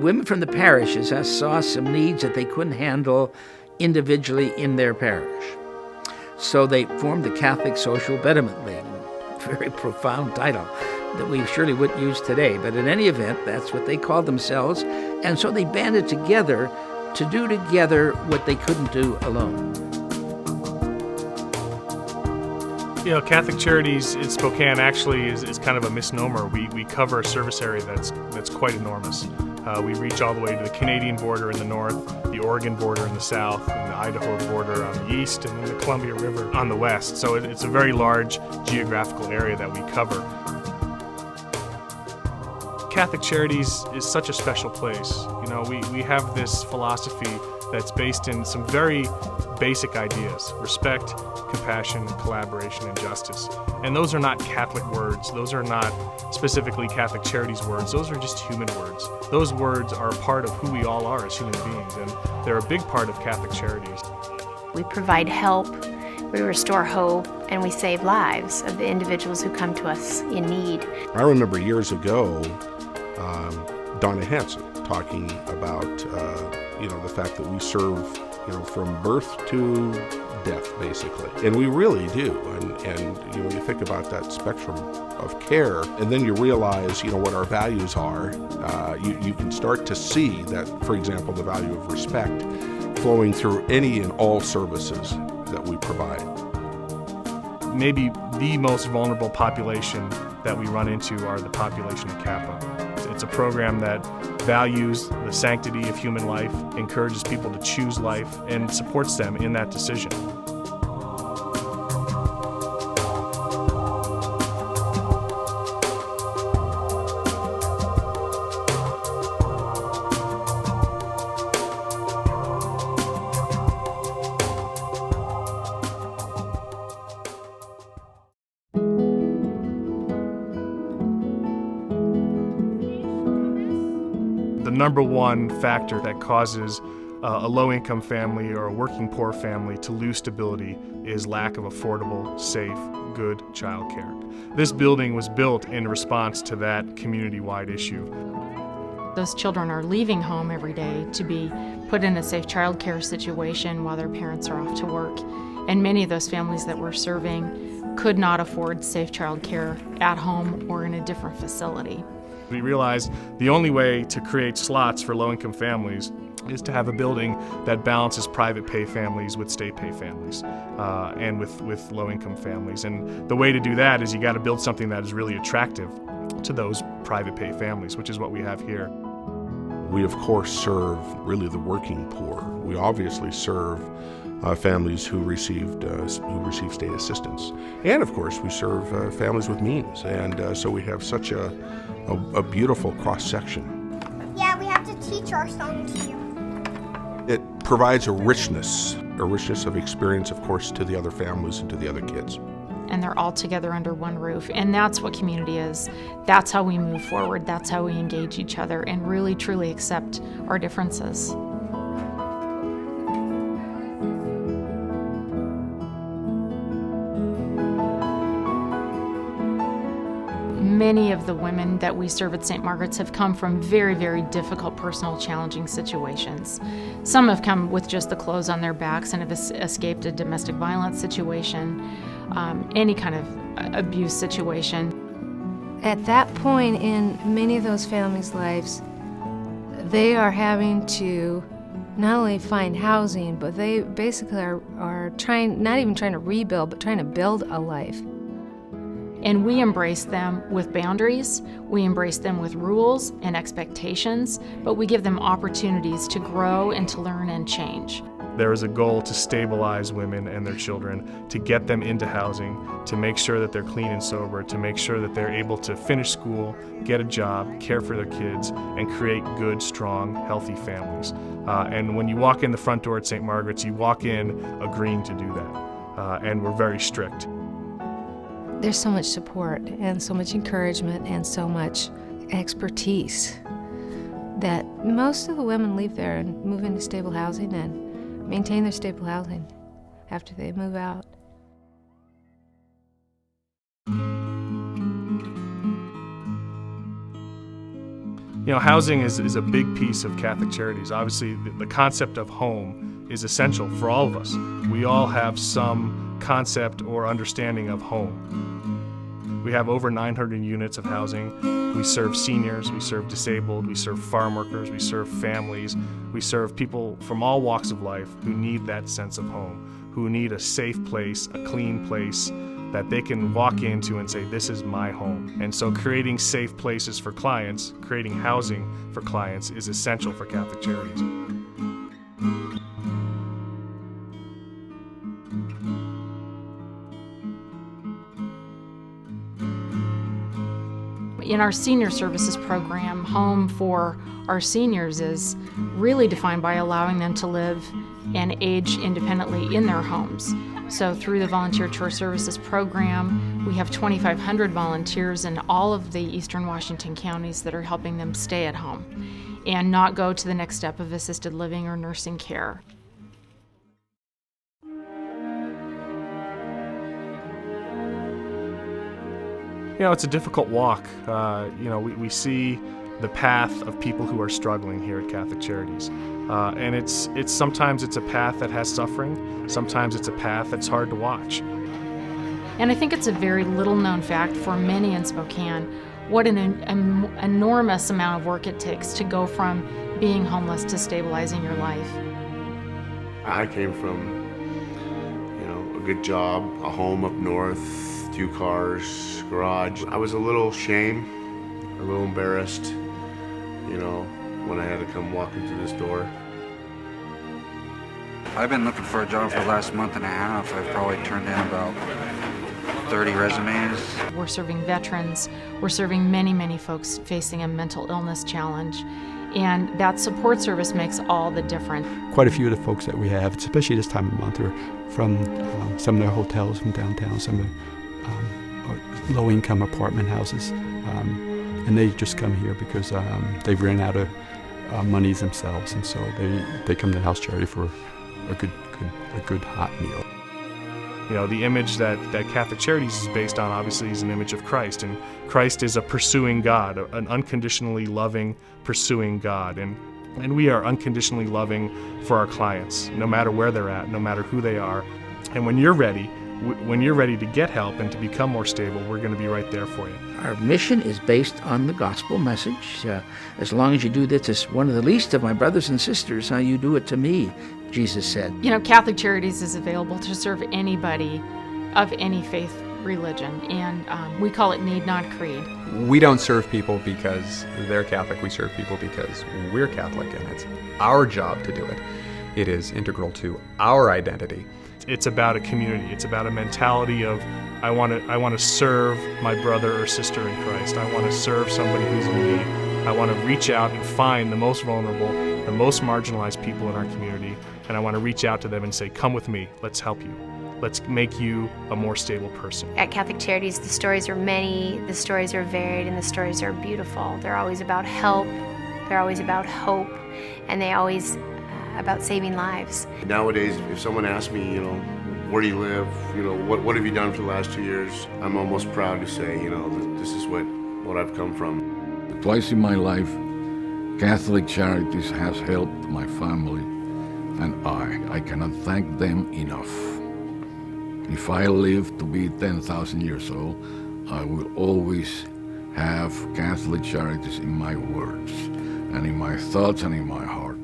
women from the parishes saw some needs that they couldn't handle individually in their parish. So they formed the Catholic Social Betterment League. Very profound title that we surely wouldn't use today. But in any event, that's what they called themselves. And so they banded together to do together what they couldn't do alone. You know, Catholic Charities in Spokane actually is kind of a misnomer. We cover a service area that's quite enormous. We reach all the way to the Canadian border in the north, the Oregon border in the south, and the Idaho border on the east, and then the Columbia River on the west. So it's a very large geographical area that we cover. Catholic Charities is such a special place. You know, we have this philosophy that's based in some very basic ideas: respect, compassion, collaboration, and justice. And those are not Catholic words. Those are not specifically Catholic Charities words. Those are just human words. Those words are a part of who we all are as human beings, and they're a big part of Catholic Charities. We provide help, we restore hope, and we save lives of the individuals who come to us in need. I remember years ago, Donna Hansen talking about, the fact that we serve, from birth to death, basically. And we really do. And when you think about that spectrum of care, and then you realize, what our values are, you can start to see that, for example, the value of respect flowing through any and all services that we provide. Maybe the most vulnerable population that we run into are the population of Kappa. It's a program that values the sanctity of human life, encourages people to choose life, and supports them in that decision. The number one factor that causes a low-income family or a working poor family to lose stability is lack of affordable, safe, good childcare. This building was built in response to that community-wide issue. Those children are leaving home every day to be put in a safe childcare situation while their parents are off to work. And many of those families that we're serving could not afford safe childcare at home or in a different facility. We realized the only way to create slots for low-income families is to have a building that balances private pay families with state pay families and with low-income families. And the way to do that is you got to build something that is really attractive to those private pay families, which is what we have here. We, of course, serve really the working poor. We obviously serve families who receive state assistance. And, of course, we serve families with means. And so we have such a beautiful cross-section. Yeah, we have to teach our song to you. It provides a richness of experience, of course, to the other families and to the other kids. And they're all together under one roof. And that's what community is. That's how we move forward. That's how we engage each other and really, truly accept our differences. Many of the women that we serve at St. Margaret's have come from very, very difficult, personal, challenging situations. Some have come with just the clothes on their backs and have escaped a domestic violence situation, any kind of abuse situation. At that point in many of those families' lives, they are having to not only find housing, but they basically are trying, not even trying to rebuild, but trying to build a life. And we embrace them with boundaries, we embrace them with rules and expectations, but we give them opportunities to grow and to learn and change. There is a goal to stabilize women and their children, to get them into housing, to make sure that they're clean and sober, to make sure that they're able to finish school, get a job, care for their kids, and create good, strong, healthy families. And when you walk in the front door at St. Margaret's, you walk in agreeing to do that, and we're very strict. There's so much support and so much encouragement and so much expertise that most of the women leave there and move into stable housing and maintain their stable housing after they move out. You know, housing is a big piece of Catholic Charities. Obviously, the concept of home is essential for all of us. We all have some concept or understanding of home. We have over 900 units of housing. We serve seniors, we serve disabled, we serve farm workers, we serve families, we serve people from all walks of life who need that sense of home, who need a safe place, a clean place that they can walk into and say, this is my home. And so creating safe places for clients, creating housing for clients is essential for Catholic Charities. In our senior services program, Home for our seniors is really defined by allowing them to live and age independently in their homes. So through the Volunteer Church Services program, we have 2,500 volunteers in all of the eastern Washington counties that are helping them stay at home and not go to the next step of assisted living or nursing care. You know, it's a difficult walk. We see the path of people who are struggling here at Catholic Charities. And it's sometimes it's a path that has suffering, sometimes it's a path that's hard to watch. And I think it's a very little known fact for many in Spokane what an enormous amount of work it takes to go from being homeless to stabilizing your life. I came from, a good job, a home up north, 2 cars, garage. I was a little ashamed, a little embarrassed, when I had to come walking through this door. I've been looking for a job for the last month and a half. I've probably turned in about 30 resumes. We're serving veterans. We're serving many, many folks facing a mental illness challenge. And that support service makes all the difference. Quite a few of the folks that we have, especially this time of month, are from some of the hotels from downtown, some of the low-income apartment houses. And they just come here because they've run out of monies themselves, and so they come to House Charity for a good hot meal. The image that Catholic Charities is based on, obviously, is an image of Christ, and Christ is a pursuing God, an unconditionally loving, pursuing God, and we are unconditionally loving for our clients, no matter where they're at, no matter who they are. And when you're ready to get help and to become more stable, we're going to be right there for you. Our mission is based on the gospel message. As long as you do this as one of the least of my brothers and sisters, you do it to me, Jesus said. Catholic Charities is available to serve anybody of any faith, religion, and we call it Need Not Creed. We don't serve people because they're Catholic. We serve people because we're Catholic, and it's our job to do it. It is integral to our identity. It's about a community. It's about a mentality of I want to serve my brother or sister in Christ. I want to serve somebody who's in need. I want to reach out and find the most vulnerable, the most marginalized people in our community, and I want to reach out to them and say, come with me, let's help you. Let's make you a more stable person. At Catholic Charities, the stories are many, the stories are varied, and the stories are beautiful. They're always about help, they're always about hope, and they always about saving lives. Nowadays, if someone asks me, where do you live, what have you done for the last 2 years, I'm almost proud to say, this is what I've come from. Twice in my life, Catholic Charities has helped my family, and I cannot thank them enough. If I live to be 10,000 years old, I will always have Catholic Charities in my words, and in my thoughts and in my heart.